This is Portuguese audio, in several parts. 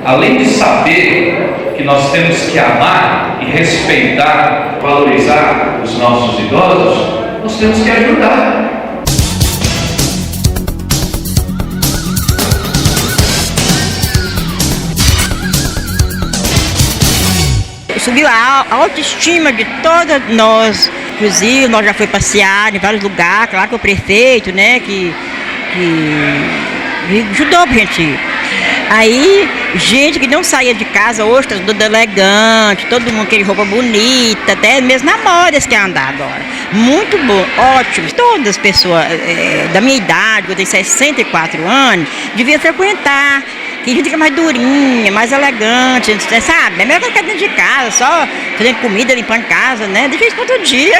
Além de saber que nós temos que amar e respeitar, valorizar os nossos idosos, nós temos que ajudar. Subiu a autoestima de todas nós. Inclusive, nós já fomos passear em vários lugares, claro que o prefeito, né, que ajudou pra gente ir. Aí, gente que não saía de casa hoje, tá tudo elegante, todo mundo queria roupa bonita, até mesmo na moda que andar agora. Muito bom, ótimo. Todas as pessoas da minha idade, eu tenho 64 anos, deviam frequentar. Que a gente fica mais durinha, mais elegante, sabe? É melhor que ficar dentro de casa, só fazendo comida, limpando casa, né? Deixa isso para outro dia.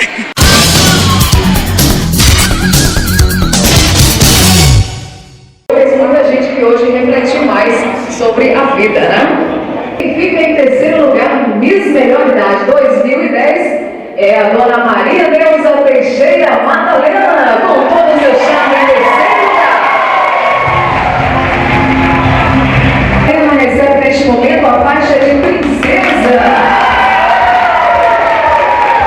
Muita gente que hoje reflete mais sobre a vida, né? E fica em terceiro lugar, Miss Melhor Idade 2010, é a dona Maria Neuza Teixeira Madalena, com todo o seu charme em terceiro lugar. Ela recebe neste momento a faixa de princesa.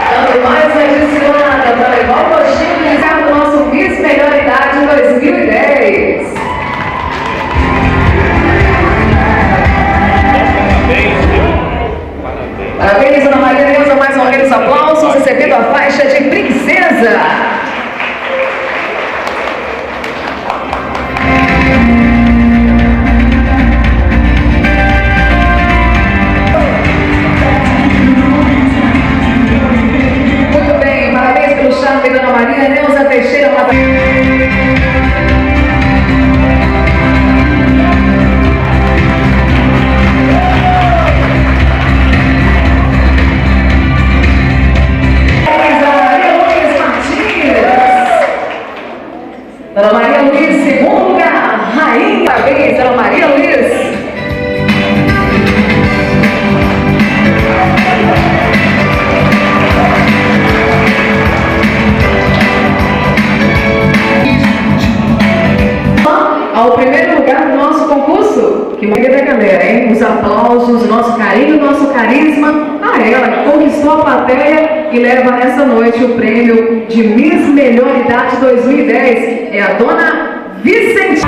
Dando mais uma desfilada para levar o postinho de ligar do nosso Miss Melhor Idade 2010. Parabéns, Ana Maria Neuza, mais uma vez aplausos, recebendo a faixa de princesa. Muito bem, parabéns pelo charme da Ana Maria Neuza Teixeira Madalena. Dona Maria Luiz, segundo lugar, rainha. Parabéns, Dona Maria Luiz. Ao primeiro lugar do nosso concurso, que maioria da galera, hein? Os aplausos, o nosso carinho, o nosso carisma, a ela que conquistou a plateia e leva nessa noite o prêmio de Miss Melhor Idade 2010, é a Dona Vicentina.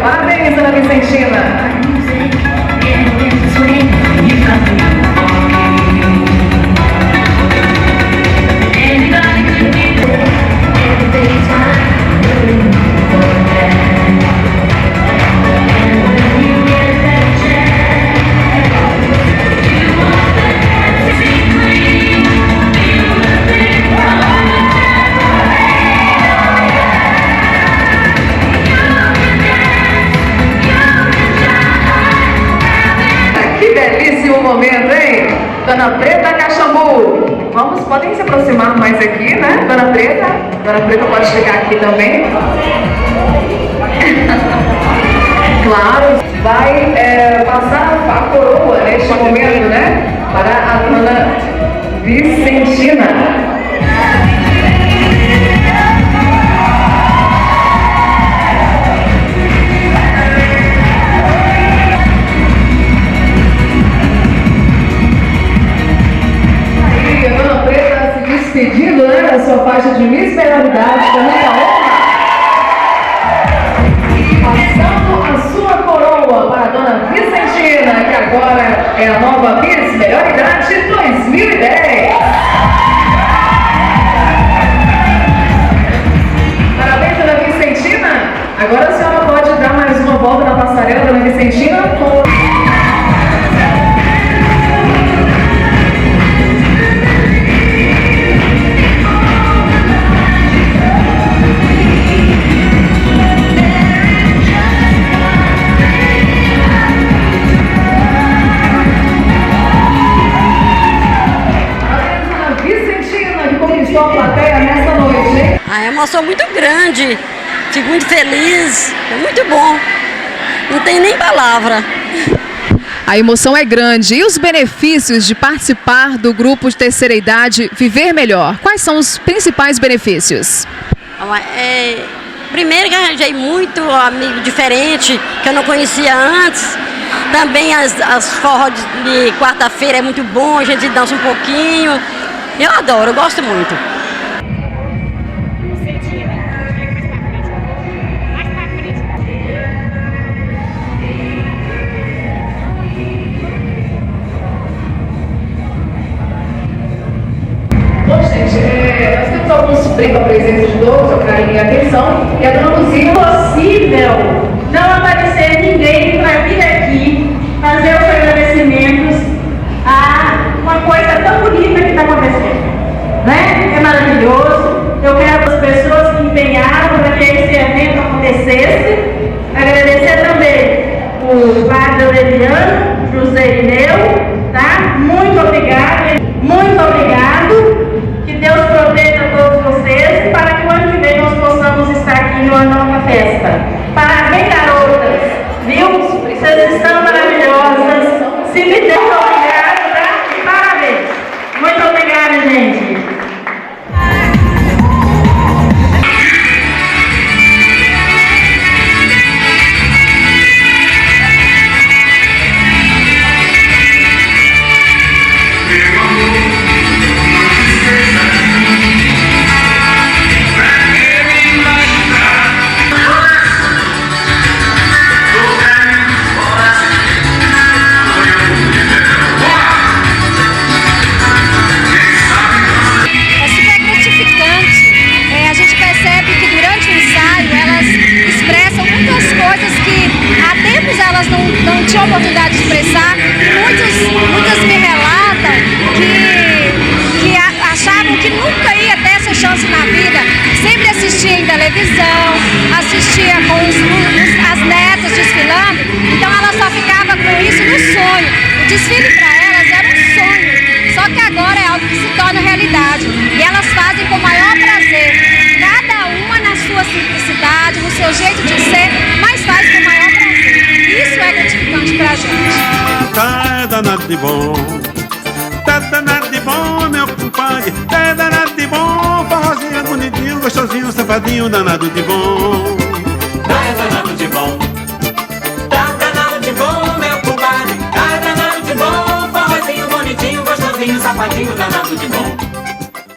Parabéns, Ana Vicentina. Momento, hein? Dona Preta Caxambu. Podem se aproximar mais aqui, né? Dona Preta pode chegar aqui também. Claro, vai passar a coroa neste momento, né? Para a Dona Vicentina. Despedindo, né, a sua faixa de Miss Melhor Idade, com muita honra. Passando a sua coroa para a Dona Vicentina, que agora é a nova Miss Melhor Idade 2010. Parabéns, Dona Vicentina. Agora a senhora pode dar mais uma volta na passarela, Dona Vicentina, com... uma emoção muito grande. Fico muito feliz, é muito bom. Não tem nem palavra. A emoção é grande. E os benefícios de participar do grupo de terceira idade Viver Melhor? Quais são os principais benefícios? Primeiro que eu arranjei muito amigo diferente, que eu não conhecia antes. Também as forró de quarta-feira é muito bom, a gente dança um pouquinho. Eu adoro, eu gosto muito. Bom, gente, nós temos alguns brindos, a presença de todos, seu carinho e atenção. E a dona Luzia, Impossível não aparecer ninguém para vir aqui fazer os agradecimentos a uma coisa tão bonita que está acontecendo, né? É maravilhoso. Eu quero as pessoas que empenharam para que esse evento acontecesse. Agradecer também o padre Aureliano, José Ineu, tá? Muito obrigada, muito obrigado. Que Deus proteja todos vocês para que o ano que vem nós possamos estar aqui numa nova festa. Parabéns, garotas, viu? Vocês estão maravilhosas. Se me der obrigado, tá? E parabéns. Muito obrigada, gente. Não tinha oportunidade de expressar, e muitas me relatam que achavam que nunca ia ter essa chance na vida. Sempre assistia em televisão, assistia com as netas desfilando, então ela só ficava com isso no sonho. O desfile para elas era um sonho, só que agora é algo que se torna realidade e elas fazem com o maior prazer, cada uma na sua simplicidade, no seu jeito de ser, mas faz com o maior prazer. Isso é gratificante pra gente. Tá é danado de bom, tá danado de bom, meu compadre. É danado de bom, forrozinho bonitinho, gostosinho, safadinho, danado de bom. Tá é danado de bom, tá danado de bom, meu compadre. Tá é danado de bom, forrozinho bonitinho, gostosinho, safadinho, danado de bom.